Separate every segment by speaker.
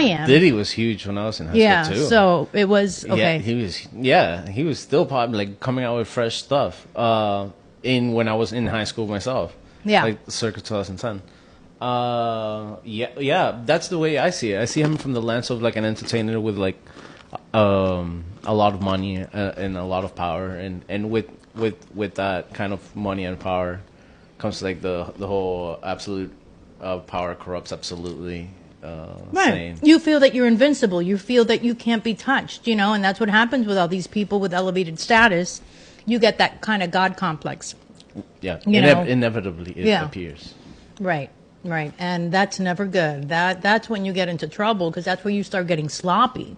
Speaker 1: am.
Speaker 2: Diddy was huge when I was in high school too.
Speaker 1: So it was okay.
Speaker 2: He was still popular, like coming out with fresh stuff. When I was in high school myself.
Speaker 1: Yeah.
Speaker 2: Like circa 2010. That's the way I see it. I see him from the lens of like an entertainer with like a lot of money and a lot of power, and with that kind of money and power comes like the whole absolute power corrupts absolutely.
Speaker 1: Right. You feel that you're invincible. You feel that you can't be touched, and that's what happens with all these people with elevated status. You get that kind of God complex.
Speaker 2: Yeah. Inevitably it appears.
Speaker 1: Right. Right. And that's never good. That's when you get into trouble, because that's where you start getting sloppy.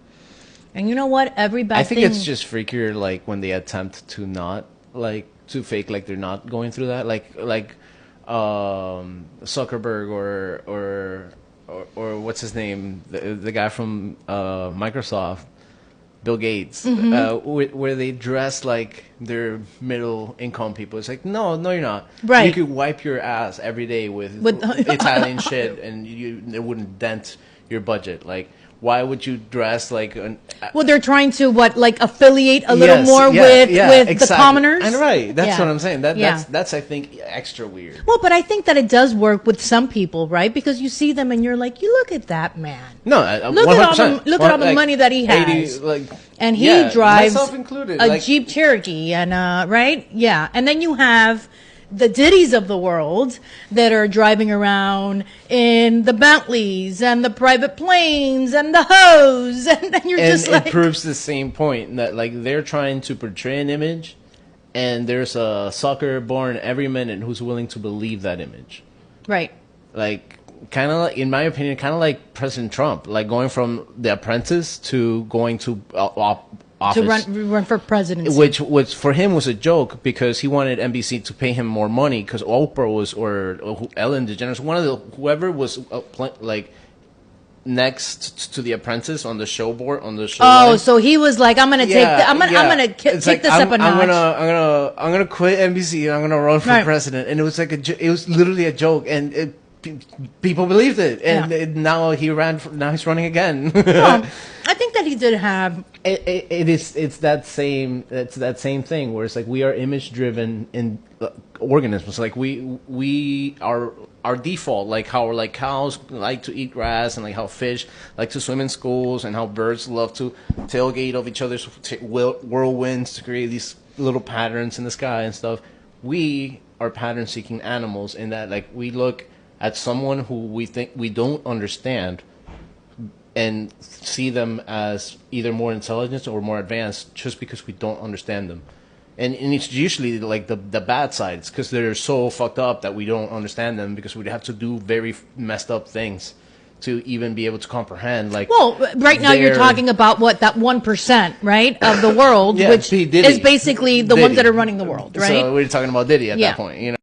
Speaker 1: And you know what?
Speaker 2: I think it's just freakier, like when they attempt to not to fake like they're not going through that, like Zuckerberg or what's his name, the guy from Microsoft, Bill Gates, where they dress like they're middle income people. It's like, no, you're not.
Speaker 1: Right.
Speaker 2: You could wipe your ass every day with Italian shit, and it wouldn't dent your budget. Like, why would you dress like an...
Speaker 1: Well, they're trying to, affiliate a little more with exactly. The commoners?
Speaker 2: And right, that's what I'm saying. That's, I think, extra weird.
Speaker 1: Well, but I think that it does work with some people, right? Because you see them and you're like, you look at that man.
Speaker 2: No,
Speaker 1: look 100%. Look at all the money that he has. 80, and he drives
Speaker 2: myself included,
Speaker 1: a Jeep Cherokee, and right? Yeah. And then you have the Diddys of the world that are driving around in the Bentleys and the private planes and the hoes, and then
Speaker 2: it proves the same point that they're trying to portray an image, and there's a sucker born every minute who's willing to believe that image.
Speaker 1: Right.
Speaker 2: Kind of in my opinion, kind of like President Trump, going from The Apprentice to going to office.
Speaker 1: To run for presidency.
Speaker 2: Which for him was a joke, because he wanted NBC to pay him more money, because Oprah was, or Ellen DeGeneres, whoever was next to The Apprentice on the show board, on the show.
Speaker 1: Oh,
Speaker 2: line.
Speaker 1: So he was like, I'm gonna kick this up a notch.
Speaker 2: I'm gonna quit NBC and I'm gonna run for president. And it was it was literally a joke, and people believed it, and now he's running again.
Speaker 1: Well, I think that he did have
Speaker 2: it's that same thing where it's like we are image driven in organisms. Like we are our default, like how cows like to eat grass, and how fish like to swim in schools, and how birds love to tailgate of each other's whirlwinds to create these little patterns in the sky and stuff. We are pattern seeking animals in that we look at someone who we think we don't understand and see them as either more intelligent or more advanced just because we don't understand them. And it's usually the bad side. It's because they're so fucked up that we don't understand them, because we'd have to do very messed up things to even be able to comprehend.
Speaker 1: Well, right now you're talking about that 1%, right, of the world, which is basically the ones that are running the world, right?
Speaker 2: So we're talking about Diddy at that point,